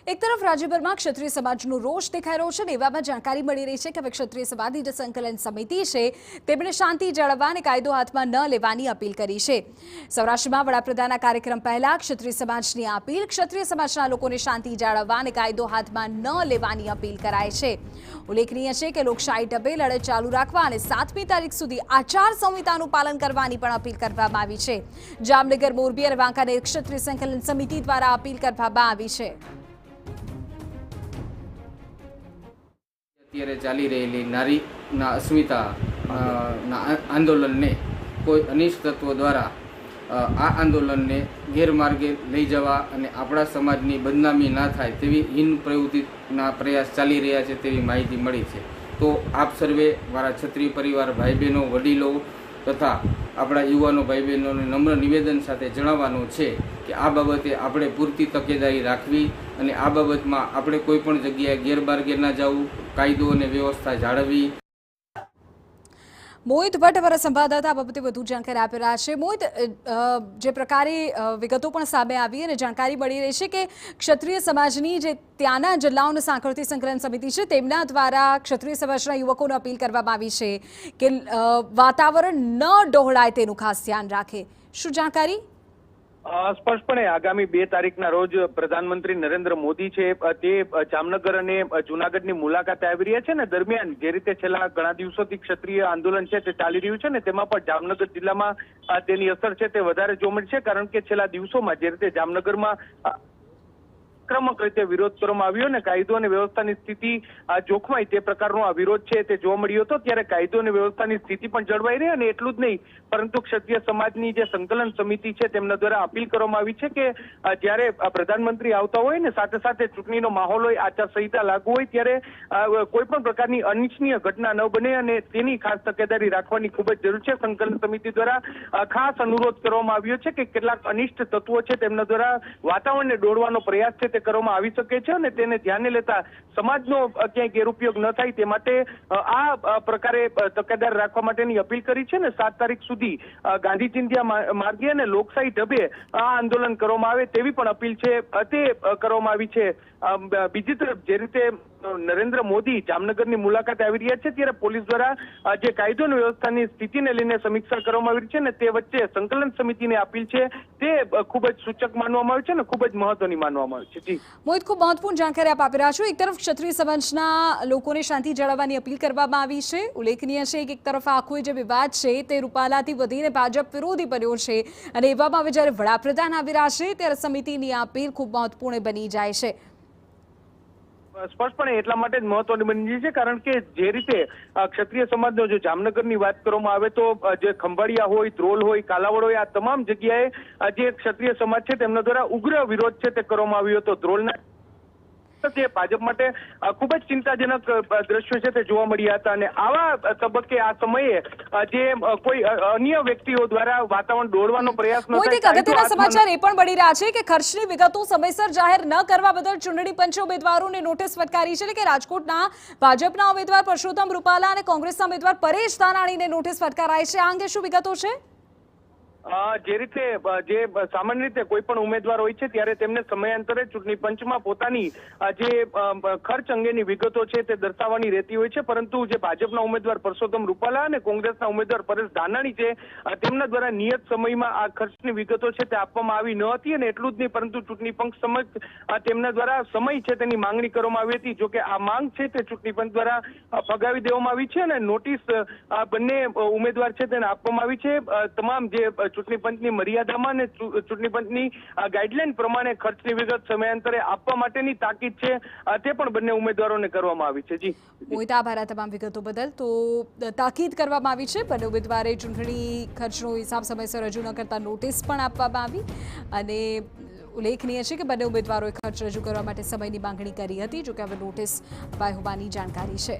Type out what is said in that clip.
એક તરફ રાજ્યભરમાં ક્ષત્રિય સમાજનો રોષ દેખાઈ રહ્યો છે, એવામાં જાણકારી મળી રહી છે કે હવે ક્ષત્રિય સમાજની જે સંકલન સમિતિ છે તેમણે શાંતિ જાળવવા અને કાયદો હાથમાં ન લેવાની અપીલ કરી છે। સૌરાષ્ટ્રમાં વડાપ્રધાનના કાર્યક્રમ પહેલા ક્ષત્રિય સમાજની અપીલ, ક્ષત્રિય સમાજના લોકોને શાંતિ જાળવવા અને કાયદો હાથમાં ન લેવાની અપીલ કરાઈ છે। ઉલ્લેખનીય છે કે લોકશાહી ઢબે લડત ચાલુ રાખવા અને 7મી તારીખ સુધી આચાર સંહિતાનું પાલન કરવાની પણ અપીલ કરવામાં આવી છે। જામનગર, મોરબી અને વાંકાનેર ક્ષત્રિય સંકલન સમિતિ દ્વારા અપીલ કરવામાં આવી છે। અત્યારે ચાલી રહેલી નારીના અસ્મિતા આંદોલનને કોઈ અનિષ્ટ તત્વો દ્વારા આ આંદોલનને ગેરમાર્ગે લઈ જવા અને આપણા સમાજની બદનામી ના થાય તેવી હીન પ્રવૃત્તિના પ્રયાસ ચાલી રહ્યા છે તેવી માહિતી મળી છે। તો આપ સર્વે મારા ક્ષત્રિય પરિવાર ભાઈ બહેનો, વડીલો તથા આપણા યુવાનો ભાઈ બહેનોને નમ્ર નિવેદન સાથે જણાવવાનું છે કે આ બાબતે આપણે પૂરતી તકેદારી રાખવી અને આ બાબતમાં આપણે કોઈ પણ જગ્યાએ ગેરમાર્ગે ના જવું, કાયદો અને વ્યવસ્થા જાળવવી। મોહિત ભટ્ટ અમારા સંવાદદાતા આ બાબતે વધુ જાણકારી આપી રહ્યા છે। મોહિત, જે પ્રકારે વિગતો પણ સામે આવી અને જાણકારી મળી રહી છે કે ક્ષત્રિય સમાજની જે ત્યાંના જિલ્લાઓની સાંકળતી સંકલન સમિતિ છે તેમના દ્વારા ક્ષત્રિય સમાજના યુવકોને અપીલ કરવામાં આવી છે કે વાતાવરણ ન ડહોળાય તેનું ખાસ ધ્યાન રાખે। શું જાણકારી? સ્પષ્ટપણે આગામી 2 તારીખના રોજ પ્રધાનમંત્રી નરેન્દ્ર મોદી છે તે જામનગર અને જૂનાગઢની મુલાકાતે આવી રહ્યા છે ને દરમિયાન જે રીતે છેલ્લા ઘણા દિવસોથી ક્ષત્રિય આંદોલન છે તે ચાલી રહ્યું છે ને તેમાં પણ જામનગર જિલ્લામાં તેની અસર છે તે વધારે જોવા મળી છે। કારણ કે છેલ્લા દિવસોમાં જે રીતે જામનગરમાં આક્રમક રીતે વિરોધ કરવામાં આવ્યો ને કાયદો અને વ્યવસ્થાની સ્થિતિ જોખમાય તે પ્રકારનો આ વિરોધ છે તે જોવા મળ્યો હતો, ત્યારે કાયદો અને વ્યવસ્થાની સ્થિતિ પણ જળવાઈ રહી અને એટલું જ નહીં પરંતુ ક્ષત્રિય સમાજની જે સંકલન સમિતિ છે તેમના દ્વારા અપીલ કરવામાં આવી છે કે જ્યારે પ્રધાનમંત્રી આવતા હોય ને સાથે સાથે ચૂંટણીનો માહોલ હોય, આચારસંહિતા લાગુ હોય ત્યારે કોઈ પણ પ્રકારની અનિચ્છનીય ઘટના ન બને અને તેની ખાસ તકેદારી રાખવાની ખૂબ જ જરૂર છે। સંકલન સમિતિ દ્વારા ખાસ અનુરોધ કરવામાં આવ્યો છે કે કેટલાક અનિષ્ટ તત્વો છે તેમના દ્વારા વાતાવરણને દોડવાનો પ્રયાસ છે કરવામાં આવી શકે છે અને તેને ધ્યાને લેતા સમાજનો ક્યાંય ગેરઉપયોગ ન થાય તે માટે આ પ્રકારે તકેદારી રાખવા માટેની અપીલ કરી છે ને 7 તારીખ સુધી ગાંધી ચિંધ્યા માર્ગે અને લોકશાહી ઢબે આ આંદોલન કરવામાં આવે તેવી પણ અપીલ છે તે કરવામાં આવી છે। બીજી તરફ જે રીતે નરેન્દ્ર મોદી જામનગરની મુલાકાતે આવી રહ્યા છે ત્યારે પોલીસ દ્વારા જે કાયદો અને વ્યવસ્થાની સ્થિતિને લઈને સમીક્ષા કરવામાં આવી રહી છે ને તે વચ્ચે સંકલન સમિતિની અપીલ છે તે ખૂબ જ સૂચક માનવામાં આવે છે ને ખૂબ જ મહત્વની માનવામાં આવે છે। મોહિત, ખૂબ મહત્વપૂર્ણ જાણકારી આપ આપી રહ્યા છો। એક તરફ ક્ષત્રિય સમાજના લોકોને શાંતિ જાળવવાની અપીલ કરવામાં આવી છે। ઉલ્લેખનીય છે કે એક તરફ આખો જે વિવાદ છે તે રૂપાલાથી વધીને ભાજપ વિરોધી બન્યો છે અને એવામાં હવે જ્યારે વડાપ્રધાન આવી રહ્યા છે ત્યારે સમિતિની અપીલ ખૂબ મહત્વપૂર્ણ બની જાય છે। સ્પષ્ટપણે એટલા માટે જ મહત્વની બની છે કારણ કે જે રીતે ક્ષત્રિય સમાજનો જો જામનગરની વાત કરવામાં આવે તો જે ખંભાળિયા હોય, ધ્રોલ હોય, કાલાવડ હોય, આ તમામ જગ્યાએ જે ક્ષત્રિય સમાજ છે તેમના દ્વારા ઉગ્ર વિરોધ છે તે કરવામાં આવ્યો હતો। ધ્રોલના તે ભાજપ માટે ખૂબ જ ચિંતાજનક દ્રશ્યો છે તે જોવા મળ્યા હતા અને આવા તબક્કે આ સમયે જે કોઈ અન્ય વ્યક્તિઓ દ્વારા વાતાવરણ દોડવાનો પ્રયાસ ન થાય। અગત્યના સમાચાર એ પણ મળી રહ્યા છે કે ખર્ચની વિગતો સમયસર જાહેર ન કરવા બદલ ચૂંટણી પંચે ઉમેદવારોને નોટિસ ફટકારી છે, એટલે કે રાજકોટના ભાજપના ઉમેદવાર પરસોત્તમ રૂપાલા અને કોંગ્રેસના ઉમેદવાર પરેશ ધાનાણીને નોટિસ ફટકારાઈ છે। આ અંગે શું વિગતો છે? જે રીતે જે સામાન્ય રીતે કોઈ પણ ઉમેદવાર હોય છે ત્યારે તેમને સમયાંતરે ચૂંટણી પંચમાં પોતાની જે ખર્ચ અંગેની વિગતો છે તે દર્શાવવાની રહેતી હોય છે, પરંતુ જે ભાજપના ઉમેદવાર પરસોત્તમ રૂપાલા અને કોંગ્રેસના ઉમેદવાર પરેશ ધાનાણી છે તેમના દ્વારા નિયત સમયમાં આ ખર્ચની વિગતો છે તે આપવામાં આવી ન હતી અને એટલું જ નહીં પરંતુ ચૂંટણી પંચ સમક્ષ તેમના દ્વારા સમય છે તેની માંગણી કરવામાં આવી હતી। જો કે આ માંગ છે તે ચૂંટણી પંચ દ્વારા ફગાવી દેવામાં આવી છે અને નોટિસ બંને ઉમેદવાર છે તેને આપવામાં આવી છે। તમામ જે ચૂંટણી પંચની મર્યાદામાં અને ચૂંટણી પંચની ગાઈડલાઈન પ્રમાણે ખર્ચની વિગત સમયાંતરે આપવા માટેની તાકીદ છે તે પણ બંને ઉમેદવારોને કરવામાં આવી છે। મોહિત, આભાર આ તમામ વિગતો બદલ। તો તાકીદ કરવામાં આવી છે, બંને ઉમેદવારે ચૂંટણી ખર્ચનો હિસાબ સમયસર રજૂ ન કરતા નોટિસ પણ આપવામાં આવી અને ઉલ્લેખનીય છે કે બંને ઉમેદવારોએ ખર્ચ રજૂ કરવા માટે સમયની માંગણી કરી હતી, જોકે હવે નોટિસ અપાઈ હોવાની જાણકારી છે।